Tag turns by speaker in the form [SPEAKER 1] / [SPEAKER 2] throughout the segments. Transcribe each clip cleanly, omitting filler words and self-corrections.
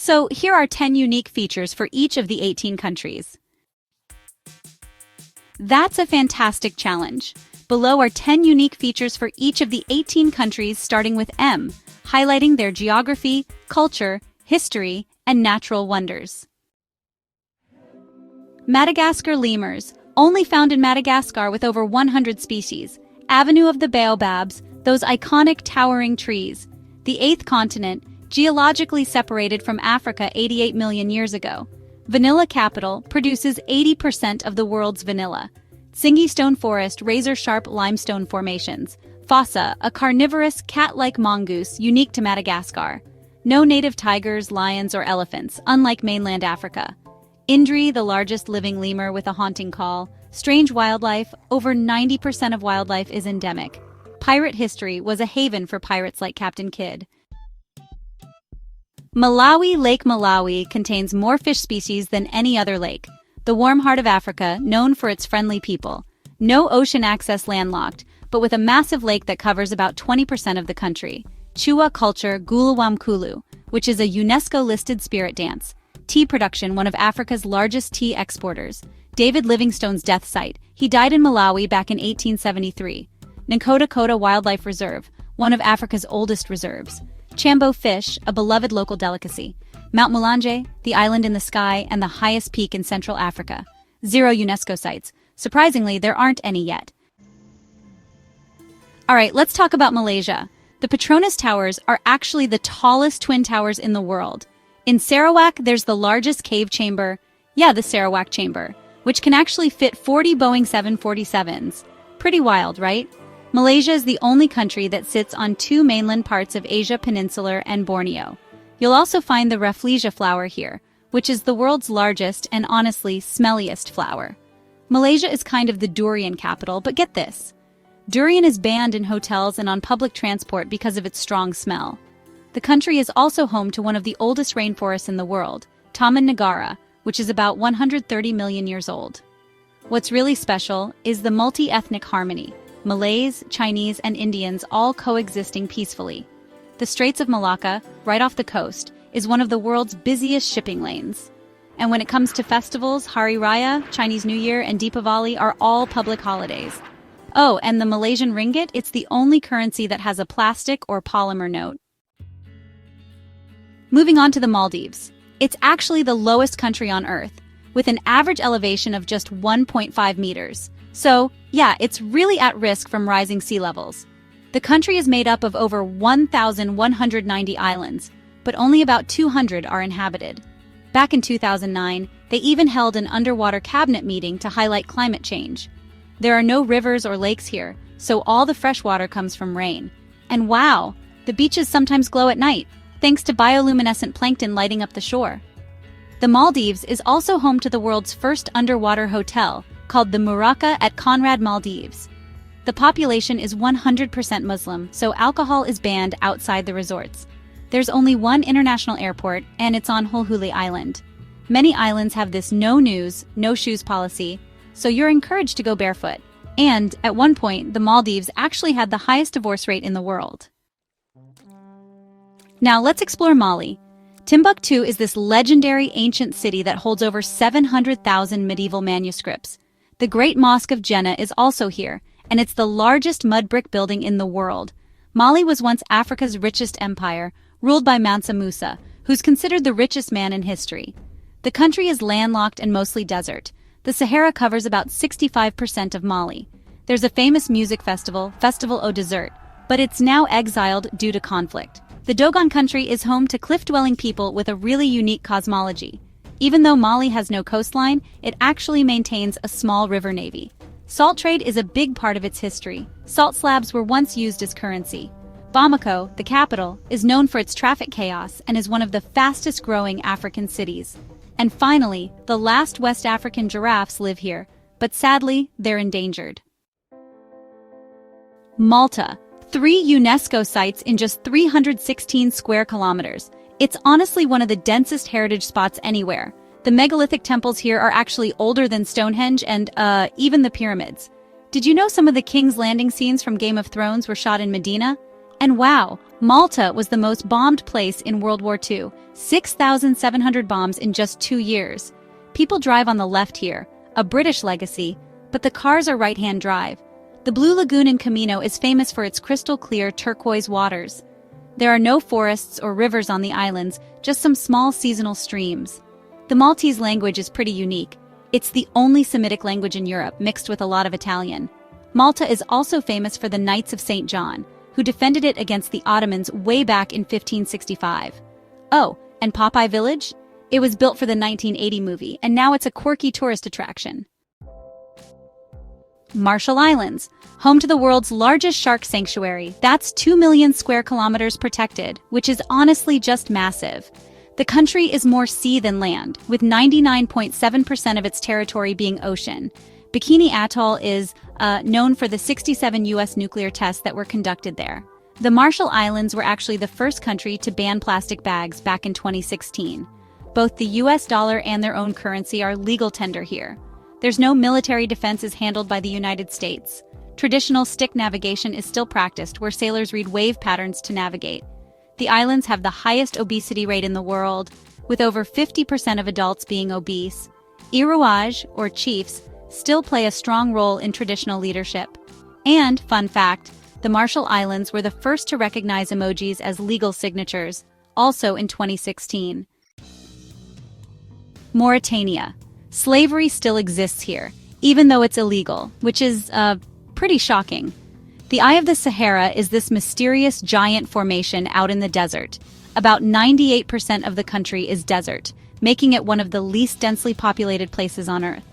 [SPEAKER 1] So here are 10 unique features for each of the 18 countries. That's a fantastic challenge. Below are 10 unique features for each of the 18 countries starting with M, highlighting their geography, culture, history, and natural wonders. Madagascar lemurs, only found in Madagascar with over 100 species. Avenue of the Baobabs, those iconic towering trees. The eighth continent, geologically separated from Africa 88 million years ago. Vanilla capital, produces 80% of the world's vanilla. Tsingy stone forest, razor-sharp limestone formations. Fossa, a carnivorous, cat-like mongoose unique to Madagascar. No native tigers, lions, or elephants, unlike mainland Africa. Indri, the largest living lemur with a haunting call. Strange wildlife, over 90% of wildlife is endemic. Pirate history was a haven for pirates like Captain Kidd. Malawi Lake Malawi contains more fish species than any other lake. The warm heart of Africa, known for its friendly people. No ocean access landlocked, but with a massive lake that covers about 20% of the country. Chua culture Gulawamkulu, which is a UNESCO-listed spirit dance. Tea production, one of Africa's largest tea exporters. David Livingstone's death site. He died in Malawi back in 1873. Nkota Kota Wildlife Reserve, one of Africa's oldest reserves. Chambo fish, a beloved local delicacy. Mount Mulanje, the island in the sky and the highest peak in Central Africa. 0 UNESCO sites. Surprisingly, there aren't any yet. Alright, let's talk about Malaysia. The Petronas Towers are actually the tallest twin towers in the world. In Sarawak, there's the largest cave chamber, the Sarawak Chamber, which can actually fit 40 Boeing 747s. Pretty wild, right? Malaysia is the only country that sits on 2 mainland parts of Asia Peninsular and Borneo. You'll also find the Rafflesia flower here, which is the world's largest and honestly smelliest flower. Malaysia is kind of the durian capital, but get this. Durian is banned in hotels and on public transport because of its strong smell. The country is also home to one of the oldest rainforests in the world, Taman Negara, which is about 130 million years old. What's really special is the multi-ethnic harmony. Malays, Chinese, and Indians all coexisting peacefully. The Straits of Malacca, right off the coast, is one of the world's busiest shipping lanes. And when it comes to festivals, Hari Raya, Chinese New Year, and Deepavali are all public holidays. Oh, and the Malaysian ringgit, it's the only currency that has a plastic or polymer note. Moving on to the Maldives. It's actually the lowest country on Earth, with an average elevation of just 1.5 meters. So, it's really at risk from rising sea levels. The country is made up of over 1,190 islands, but only about 200 are inhabited. Back in 2009, they even held an underwater cabinet meeting to highlight climate change. There are no rivers or lakes here, so all the fresh water comes from rain. And wow, the beaches sometimes glow at night, thanks to bioluminescent plankton lighting up the shore. The Maldives is also home to the world's first underwater hotel, called the Muraka at Conrad Maldives. The population is 100% Muslim, so alcohol is banned outside the resorts. There's only one international airport, and it's on Hulhuli Island. Many islands have this no news, no shoes policy, so you're encouraged to go barefoot. And, at one point, the Maldives actually had the highest divorce rate in the world. Now let's explore Mali. Timbuktu is this legendary ancient city that holds over 700,000 medieval manuscripts. The Great Mosque of Jannah is also here, and it's the largest mud brick building in the world. Mali was once Africa's richest empire, ruled by Mansa Musa, who's considered the richest man in history. The country is landlocked and mostly desert. The Sahara covers about 65% of Mali. There's a famous music festival, Festival au Désert, but it's now exiled due to conflict. The Dogon country is home to cliff-dwelling people with a really unique cosmology. Even though Mali has no coastline, it actually maintains a small river navy. Salt trade is a big part of its history. Salt slabs were once used as currency. Bamako, the capital, is known for its traffic chaos and is one of the fastest-growing African cities. And finally, the last West African giraffes live here, but sadly, they're endangered. Malta. 3 UNESCO sites in just 316 square kilometers. It's honestly one of the densest heritage spots anywhere. The megalithic temples here are actually older than Stonehenge and, even the pyramids. Did you know some of the King's Landing scenes from Game of Thrones were shot in Medina? And wow, Malta was the most bombed place in World War II, 6,700 bombs in just 2 years. People drive on the left here, a British legacy, but the cars are right-hand drive. The Blue Lagoon in Camino is famous for its crystal-clear turquoise waters. There are no forests or rivers on the islands, just some small seasonal streams. The Maltese language is pretty unique. It's the only Semitic language in Europe, mixed with a lot of Italian. Malta is also famous for the Knights of St. John, who defended it against the Ottomans way back in 1565. Oh, and Popeye Village? It was built for the 1980 movie, and now it's a quirky tourist attraction. Marshall Islands, home to the world's largest shark sanctuary. That's 2 million square kilometers protected, which is honestly just massive. The country is more sea than land, with 99.7% of its territory being ocean. Bikini Atoll is known for the 67 U.S. nuclear tests that were conducted there. The Marshall Islands were actually the first country to ban plastic bags back in 2016. Both the U.S. dollar and their own currency are legal tender here. There's no military defenses handled by the United States. Traditional stick navigation is still practiced, where sailors read wave patterns to navigate. The islands have the highest obesity rate in the world, with over 50% of adults being obese. Iroaj, or chiefs, still play a strong role in traditional leadership. And, fun fact, the Marshall Islands were the first to recognize emojis as legal signatures, also in 2016. Mauritania. Slavery still exists here, even though it's illegal, which is, pretty shocking. The Eye of the Sahara is this mysterious giant formation out in the desert. About 98% of the country is desert, making it one of the least densely populated places on Earth.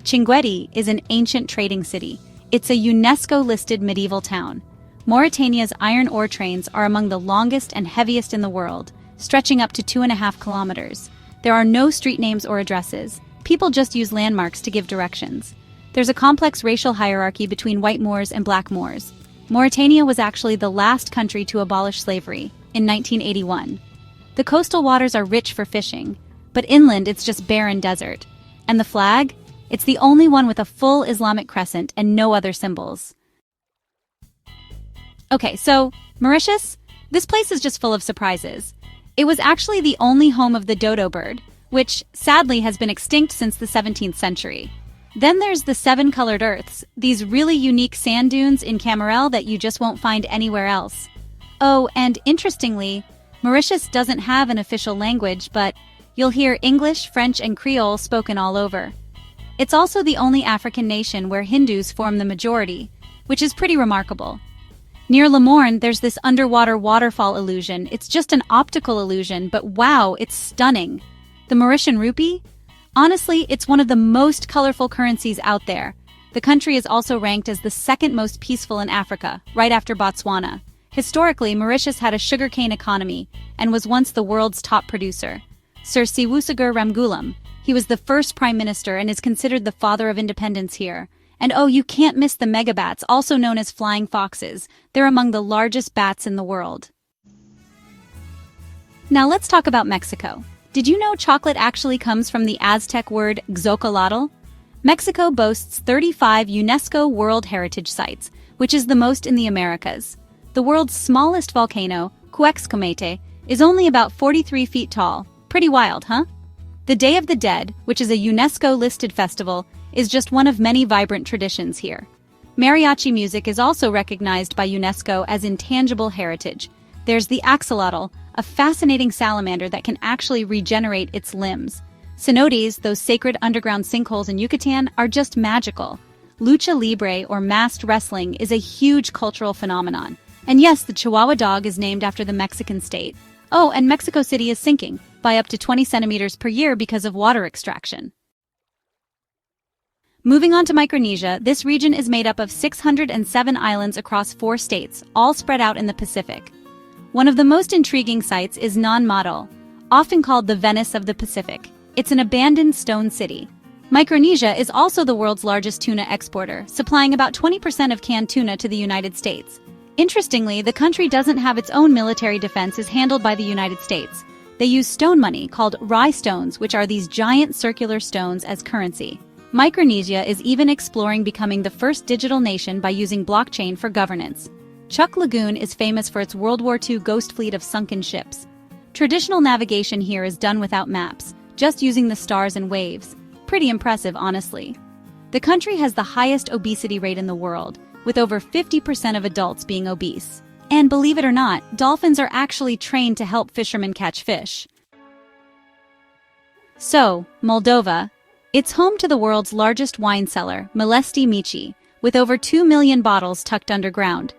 [SPEAKER 1] Chinguetti is an ancient trading city. It's a UNESCO-listed medieval town. Mauritania's iron ore trains are among the longest and heaviest in the world, stretching up to 2.5 kilometers. There are no street names or addresses. People just use landmarks to give directions. There's a complex racial hierarchy between white Moors and black Moors. Mauritania was actually the last country to abolish slavery, in 1981. The coastal waters are rich for fishing, but inland it's just barren desert. And the flag? It's the only one with a full Islamic crescent and no other symbols. Okay, so, Mauritius? This place is just full of surprises. It was actually the only home of the dodo bird, which, sadly, has been extinct since the 17th century. Then there's the seven-colored earths, these really unique sand dunes in Camarel that you just won't find anywhere else. Oh, and interestingly, Mauritius doesn't have an official language, but you'll hear English, French, and Creole spoken all over. It's also the only African nation where Hindus form the majority, which is pretty remarkable. Near Le Morne, there's this underwater waterfall illusion. It's just an optical illusion, but wow, it's stunning. The Mauritian rupee? Honestly, it's one of the most colorful currencies out there. The country is also ranked as the second most peaceful in Africa, right after Botswana. Historically, Mauritius had a sugarcane economy and was once the world's top producer. Sir Siwusagur Ramgoolam, he was the first prime minister and is considered the father of independence here. And oh, you can't miss the megabats, also known as flying foxes. They're among the largest bats in the world. Now let's talk about Mexico. Did you know chocolate actually comes from the Aztec word xocolotl? Mexico boasts 35 UNESCO World Heritage Sites, which is the most in the Americas. The world's smallest volcano, Cuexcomete, is only about 43 feet tall. Pretty wild, huh? The Day of the Dead, which is a UNESCO-listed festival, is just one of many vibrant traditions here. Mariachi music is also recognized by UNESCO as intangible heritage. There's the axolotl, a fascinating salamander that can actually regenerate its limbs. Cenotes, those sacred underground sinkholes in Yucatan, are just magical. Lucha Libre, or masked wrestling, is a huge cultural phenomenon. And yes, the Chihuahua dog is named after the Mexican state. Oh, and Mexico City is sinking by up to 20 centimeters per year because of water extraction. Moving on to Micronesia, this region is made up of 607 islands across 4 states, all spread out in the Pacific. One of the most intriguing sites is Non Madol, often called the Venice of the Pacific. It's an abandoned stone city. Micronesia is also the world's largest tuna exporter, supplying about 20% of canned tuna to the United States. Interestingly, the country doesn't have its own military defenses handled by the United States. They use stone money called rye stones, which are these giant circular stones, as currency. Micronesia is even exploring becoming the first digital nation by using blockchain for governance. Chuuk Lagoon is famous for its World War II ghost fleet of sunken ships. Traditional navigation here is done without maps, just using the stars and waves. Pretty impressive, honestly. The country has the highest obesity rate in the world, with over 50% of adults being obese. And believe it or not, dolphins are actually trained to help fishermen catch fish. So, Moldova. It's home to the world's largest wine cellar, Malesti Mici, with over 2 million bottles tucked underground.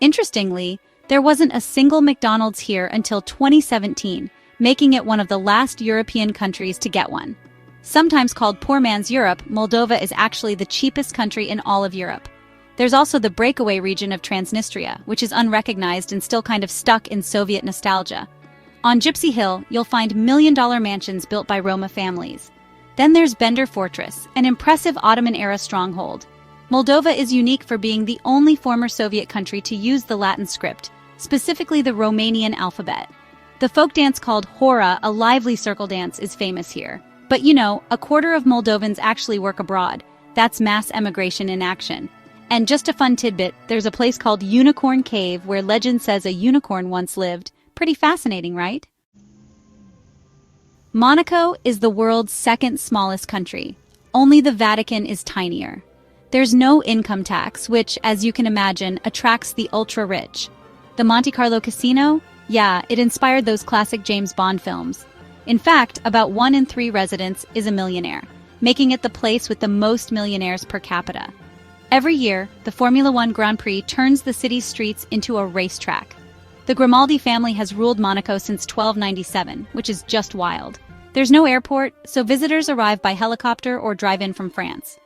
[SPEAKER 1] Interestingly, there wasn't a single McDonald's here until 2017, making it one of the last European countries to get one. Sometimes called poor man's Europe, Moldova is actually the cheapest country in all of Europe. There's also the breakaway region of Transnistria, which is unrecognized and still kind of stuck in Soviet nostalgia. On Gypsy Hill, you'll find million-dollar mansions built by Roma families. Then there's Bender Fortress, an impressive Ottoman-era stronghold. Moldova is unique for being the only former Soviet country to use the Latin script, specifically the Romanian alphabet. The folk dance called Hora, a lively circle dance, is famous here. But you know, a quarter of Moldovans actually work abroad. That's mass emigration in action. And just a fun tidbit, there's a place called Unicorn Cave where legend says a unicorn once lived. Pretty fascinating, right? Monaco is the world's second smallest country. Only the Vatican is tinier. There's no income tax, which, as you can imagine, attracts the ultra-rich. The Monte Carlo Casino? Yeah, it inspired those classic James Bond films. In fact, about 1 in 3 residents is a millionaire, making it the place with the most millionaires per capita. Every year, the Formula One Grand Prix turns the city's streets into a racetrack. The Grimaldi family has ruled Monaco since 1297, which is just wild. There's no airport, so visitors arrive by helicopter or drive in from France.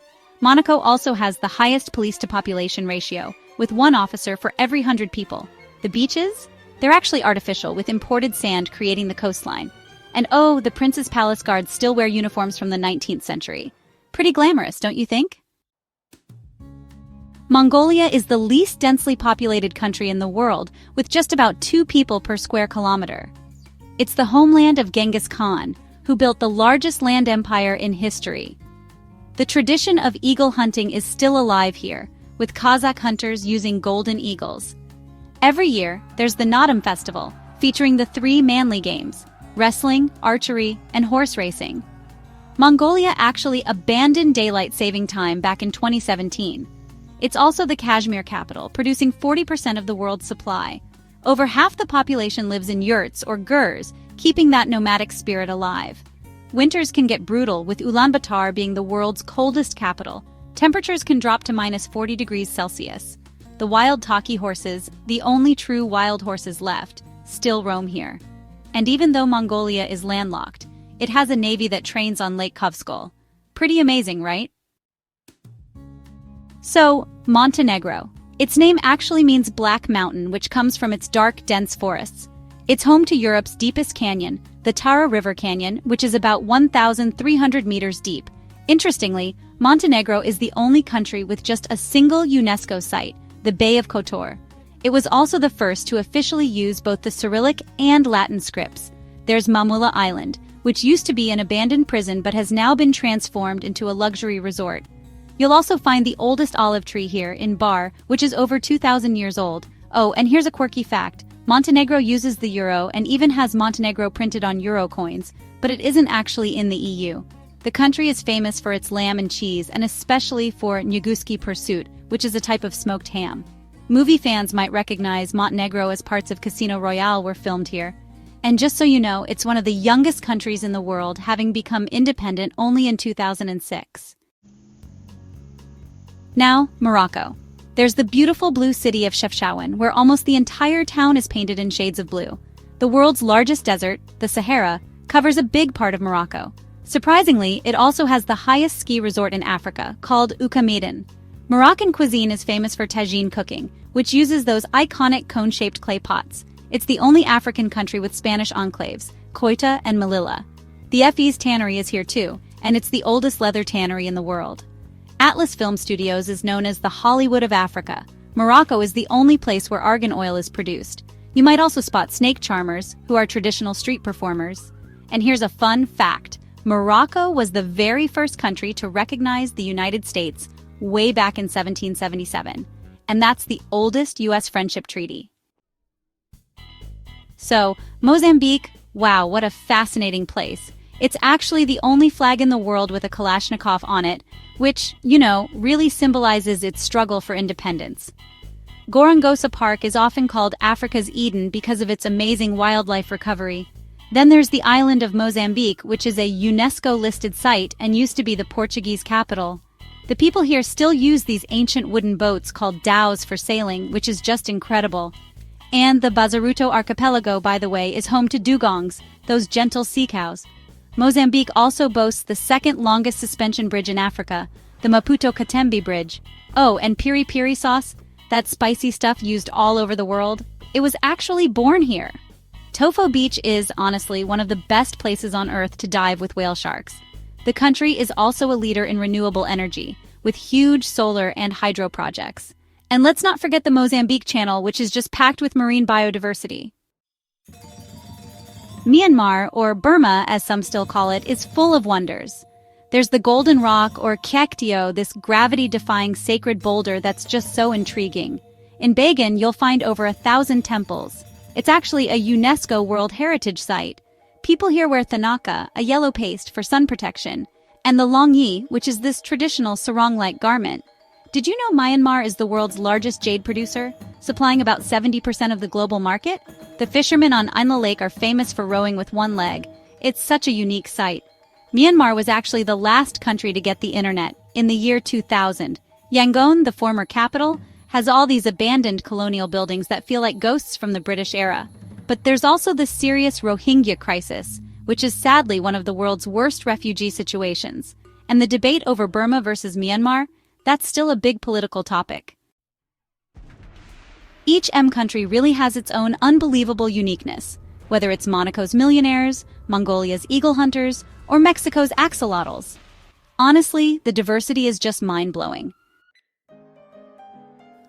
[SPEAKER 1] Monaco also has the highest police-to-population ratio, with 1 officer for every 100 people. The beaches? They're actually artificial, with imported sand creating the coastline. And oh, the Prince's Palace guards still wear uniforms from the 19th century. Pretty glamorous, don't you think? Mongolia is the least densely populated country in the world, with just about 2 people per square kilometer. It's the homeland of Genghis Khan, who built the largest land empire in history. The tradition of eagle hunting is still alive here, with Kazakh hunters using golden eagles. Every year, there's the Naadam Festival, featuring the 3 manly games: wrestling, archery, and horse racing. Mongolia actually abandoned daylight saving time back in 2017. It's also the Kashmir capital, producing 40% of the world's supply. Over half the population lives in yurts or gurs, keeping that nomadic spirit alive. Winters can get brutal, with Ulaanbaatar being the world's coldest capital. Temperatures can drop to minus 40 degrees Celsius. The wild Taki horses, the only true wild horses left, still roam here. And even though Mongolia is landlocked, it has a navy that trains on Lake Kovskol. Pretty amazing, right? So, Montenegro. Its name actually means Black Mountain, which comes from its dark, dense forests. It's home to Europe's deepest canyon, the Tara River Canyon, which is about 1,300 meters deep. Interestingly, Montenegro is the only country with just a single UNESCO site, the Bay of Kotor. It was also the first to officially use both the Cyrillic and Latin scripts. There's Mamula Island, which used to be an abandoned prison but has now been transformed into a luxury resort. You'll also find the oldest olive tree here in Bar, which is over 2,000 years old. Oh, and here's a quirky fact. Montenegro uses the euro and even has Montenegro printed on euro coins, but it isn't actually in the EU. The country is famous for its lamb and cheese, and especially for Njeguški pursuit, which is a type of smoked ham. Movie fans might recognize Montenegro as parts of Casino Royale were filmed here. And just so you know, it's one of the youngest countries in the world, having become independent only in 2006. Now, Morocco. There's the beautiful blue city of Chefchaouen, where almost the entire town is painted in shades of blue. The world's largest desert, the Sahara, covers a big part of Morocco. Surprisingly, it also has the highest ski resort in Africa, called Oukameden. Moroccan cuisine is famous for tagine cooking, which uses those iconic cone-shaped clay pots. It's the only African country with Spanish enclaves, Ceuta and Melilla. The FE's tannery is here too, and it's the oldest leather tannery in the world. Atlas Film Studios is known as the Hollywood of Africa. Morocco is the only place where argan oil is produced. You might also spot snake charmers, who are traditional street performers. And here's a fun fact. Morocco was the very first country to recognize the United States way back in 1777. and that's the oldest U.S. friendship treaty. So, Mozambique, wow, what a fascinating place. It's actually the only flag in the world with a Kalashnikov on it, which, really symbolizes its struggle for independence. Gorongosa Park is often called Africa's Eden because of its amazing wildlife recovery. Then there's the island of Mozambique, which is a UNESCO-listed site and used to be the Portuguese capital. The people here still use these ancient wooden boats called dhows for sailing, which is just incredible. And the Bazaruto archipelago, by the way, is home to dugongs, those gentle sea cows. Mozambique also boasts the second longest suspension bridge in Africa, the Maputo Katembe Bridge. Oh, and piri piri sauce, that spicy stuff used all over the world, it was actually born here. Tofo Beach is, honestly, one of the best places on Earth to dive with whale sharks. The country is also a leader in renewable energy, with huge solar and hydro projects. And let's not forget the Mozambique Channel, which is just packed with marine biodiversity. Myanmar, or Burma as some still call it, is full of wonders. There's the Golden Rock, or Kyaktio, this gravity-defying sacred boulder that's just so intriguing. In Bagan, you'll find over 1,000 temples. It's actually a UNESCO World Heritage Site. People here wear thanaka, a yellow paste for sun protection, and the longyi, which is this traditional sarong-like garment. Did you know Myanmar is the world's largest jade producer, supplying about 70% of the global market? The fishermen on Ainla Lake are famous for rowing with one leg. It's such a unique sight. Myanmar was actually the last country to get the internet, in the year 2000. Yangon, the former capital, has all these abandoned colonial buildings that feel like ghosts from the British era. But there's also the serious Rohingya crisis, which is sadly one of the world's worst refugee situations. And the debate over Burma versus Myanmar, that's still a big political topic. Each country really has its own unbelievable uniqueness, whether it's Monaco's millionaires, Mongolia's eagle hunters, or Mexico's axolotls. Honestly, the diversity is just mind-blowing.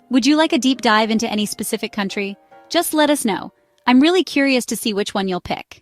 [SPEAKER 1] Would you like a deep dive into any specific country? Just let us know. I'm really curious to see which one you'll pick.